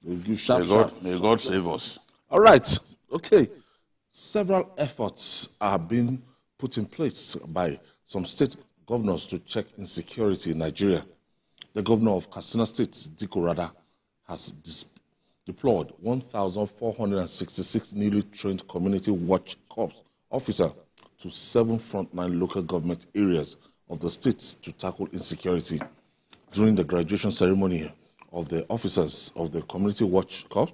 We'll give sharp. May God save us. All right. Okay. Several efforts are being put in place by some state governors to check insecurity in Nigeria. The Governor of Katsina State, Dikko Radda, has deployed 1,466 newly trained community watch corps officers to 7 frontline local government areas of the state to tackle insecurity. During the graduation ceremony of the officers of the Community Watch Corps,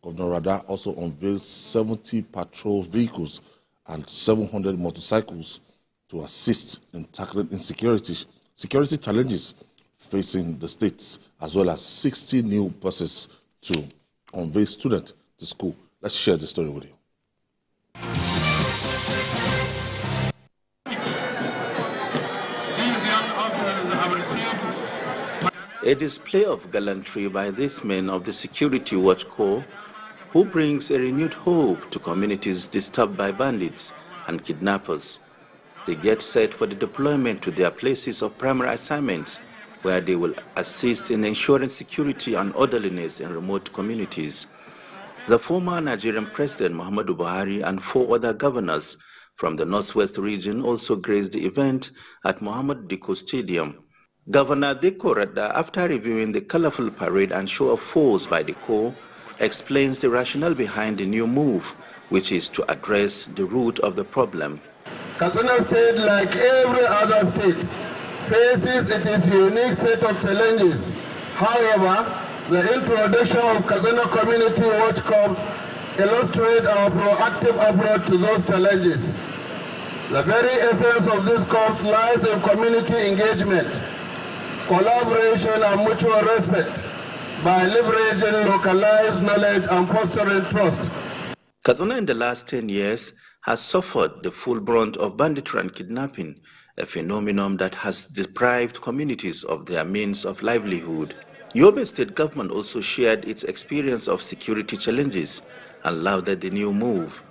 Governor Radda also unveiled 70 patrol vehicles and 700 motorcycles to assist in tackling security challenges facing the states, as well as 60 new buses to convey students to school. Let's share the story with you. A display of gallantry by these men of the Security Watch Corps, who brings a renewed hope to communities disturbed by bandits and kidnappers. They get set for the deployment to their places of primary assignments, where they will assist in ensuring security and orderliness in remote communities. The former Nigerian President Muhammadu Buhari and 4 other governors from the Northwest region also graced the event at Muhammad Dikko Stadium. Governor Dikko Radda, after reviewing the colorful parade and show of force by the Corps, explains the rationale behind the new move, which is to address the root of the problem. Katsina State, like every other state, faces its unique set of challenges. However, the introduction of Katsina Community Watch Corps illustrates our proactive approach to those challenges. The very essence of this corps lies in community engagement, collaboration and mutual respect by leveraging localized knowledge and fostering trust. Katsina in the last 10 years has suffered the full brunt of banditry and kidnapping, a phenomenon that has deprived communities of their means of livelihood. Yobe State government also shared its experience of security challenges and lauded the new move.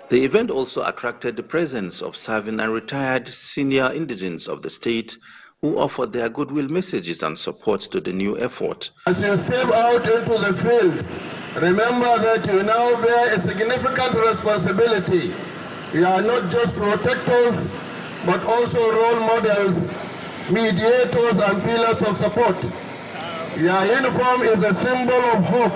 The event also attracted the presence of serving and retired senior indigents of the state, who offered their goodwill messages and support to the new effort. As you step out into the field, remember that you now bear a significant responsibility. You are not just protectors, but also role models, mediators, and pillars of support. Your uniform is a symbol of hope,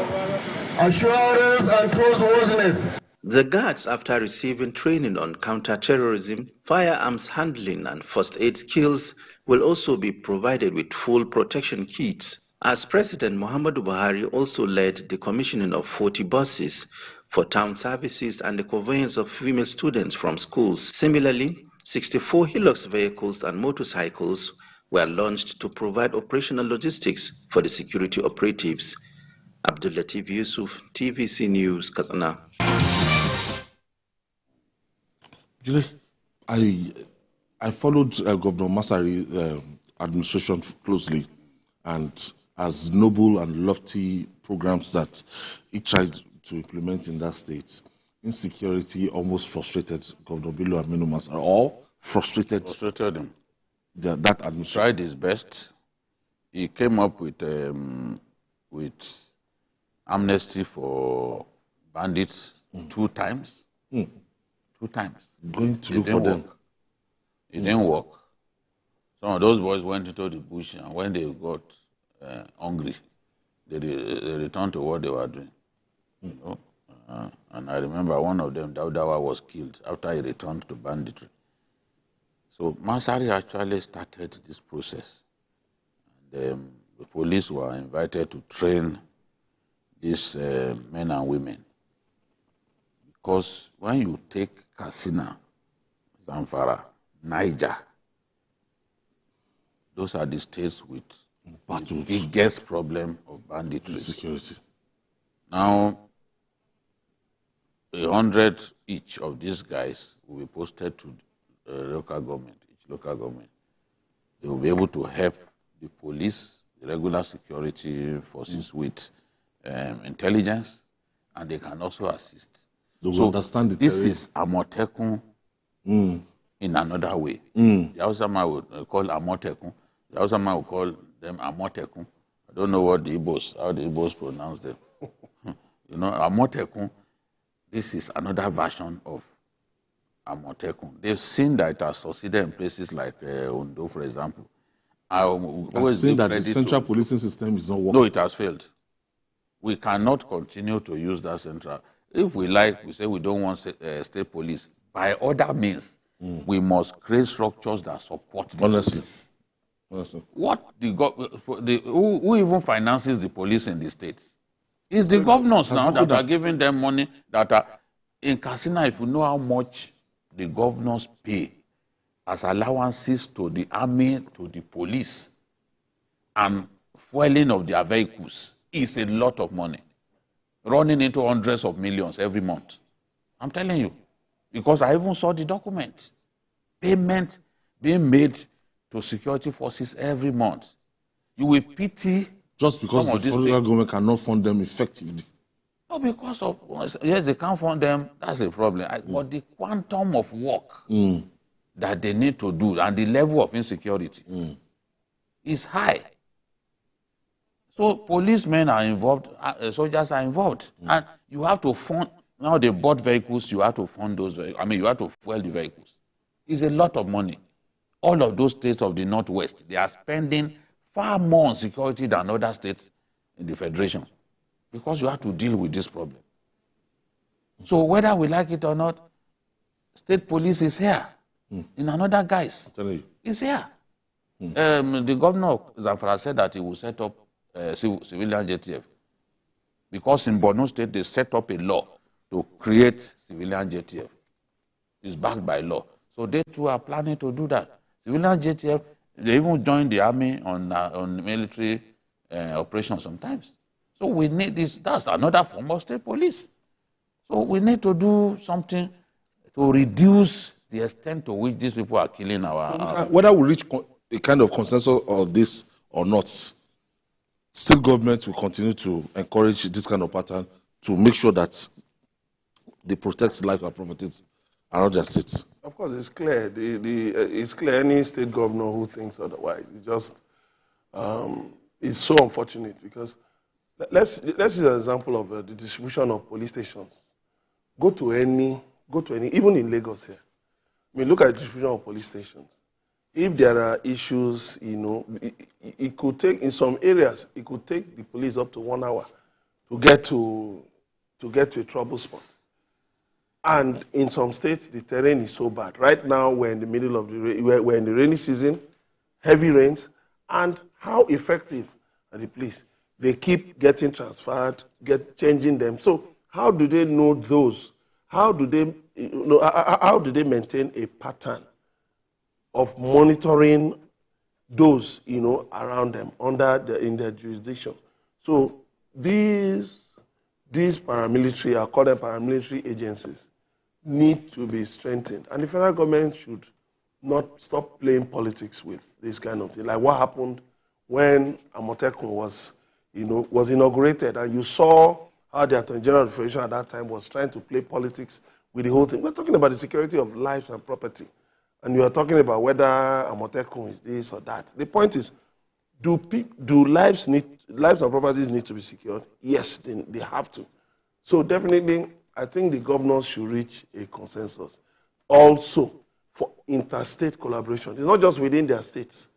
assurance, and trustworthiness. The guards, after receiving training on counter-terrorism, firearms handling, and first aid skills, will also be provided with full protection kits. As President Muhammadu Buhari also led the commissioning of 40 buses for town services and the conveyance of female students from schools. Similarly, 64 Hilux vehicles and motorcycles were launched to provide operational logistics for the security operatives. Abdul Latif Yusuf, TVC News, Katsina. Julie, I followed Governor Masari's administration closely, and as noble and lofty programs that he tried to implement in that state, insecurity almost frustrated Governor Bello Aminu Masari, or frustrated him. That administration. Tried his best. He came up with amnesty for bandits 2 times. 2 times. Going to look for them. It didn't work. Some of those boys went into the bush, and when they got hungry, they returned to what they were doing. You know? And I remember one of them, Daudawa, was killed after he returned to banditry. So Masari actually started this process. And, the police were invited to train these men and women. Because when you take Katsina, Zamfara, Niger, those are the states with the biggest problem of banditry. Security. Now, 100 each of these guys will be posted to local government, each local government. They will be able to help the police, the regular security forces with intelligence, and they can also assist. They will understand the this is Amotekun in another way. The Hausa man would call Amotekun. The Hausa man would call them Amotekun. I don't know what how the Igbos pronounce them. You know, Amotekun, this is another version of Amotekun. They've seen that it has succeeded in places like Ondo, for example. I always seen give that the credit central to, policing system is not working. no, it has failed. We cannot continue to use that central. If we like, we say we don't want state police. By other means, we must create structures that support the police. Honestly. What who even finances the police in the states? It's the governors now that are giving them money. That are in Katsina. If you know how much the governors pay as allowances to the army, to the police, and fueling of their vehicles, is a lot of money, running into hundreds of millions every month. I'm telling you, because I even saw the document. Payment being made to security forces every month. You will pity just because the federal government cannot fund them effectively. No, because of, yes, they can't fund them, that's a problem. But the quantum of work that they need to do and the level of insecurity is high. So policemen are involved, soldiers are involved. And you have to fund, now they bought vehicles, you have to fund those vehicles. I mean, you have to fuel the vehicles. It's a lot of money. All of those states of the Northwest, they are spending far more on security than other states in the Federation because you have to deal with this problem. So whether we like it or not, state police is here in another guise. It's here. The governor of Zamfara said that he will set up civilian JTF because in Borno State they set up a law to create civilian JTF. It's backed by law. So they too are planning to do that. Civilian JTF, they even join the army on military operations sometimes. So we need this. That's another form of state police. So we need to do something to reduce the extent to which these people are killing our... Whether we reach a kind of consensus on this or not, state governments will continue to encourage this kind of pattern to make sure that they protect life and properties around their states. Of course, it's clear. It's clear any state governor who thinks otherwise. It just it's so unfortunate because let's use an example of the distribution of police stations. Go to any, even in Lagos here. I mean, look at the distribution of police stations. If there are issues, you know, it could take, in some areas, it could take the police up to 1 hour to get to a trouble spot. And in some states, the terrain is so bad. Right now, we're in the middle of we're in the rainy season, heavy rains, and how effective are the police? They keep getting transferred, changing them. So how do they know those? How do they, how do they maintain a pattern of monitoring those, around them, in their jurisdiction? So these paramilitary, I call them paramilitary agencies, need to be strengthened. And the federal government should not stop playing politics with this kind of thing. Like what happened when Amotekun was inaugurated, and you saw how the Attorney General of the Federation at that time was trying to play politics with the whole thing. We're talking about the security of lives and property. And you are talking about whether Amotekun is this or that. The point is, do lives and properties need to be secured? Yes, they have to. So definitely, I think the governors should reach a consensus. Also, for interstate collaboration. It's not just within their states.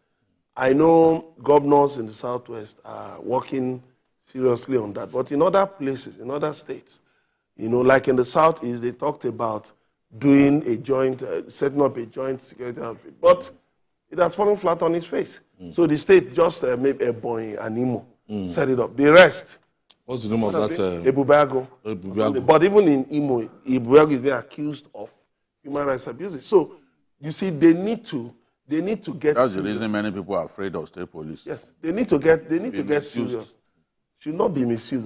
I know governors in the Southwest are working seriously on that. But in other places, in other states, like in the Southeast, they talked about doing a joint, setting up a joint security outfit. But it has fallen flat on its face. So the state just made Ebonyi and Imo, set it up. The rest... What's the name of that? Ebubago. But even in Imo, Ebubago is being accused of human rights abuses. So, you see, they need to get That's serious. The reason many people are afraid of state police. Yes, they need to get serious. Should not be misused.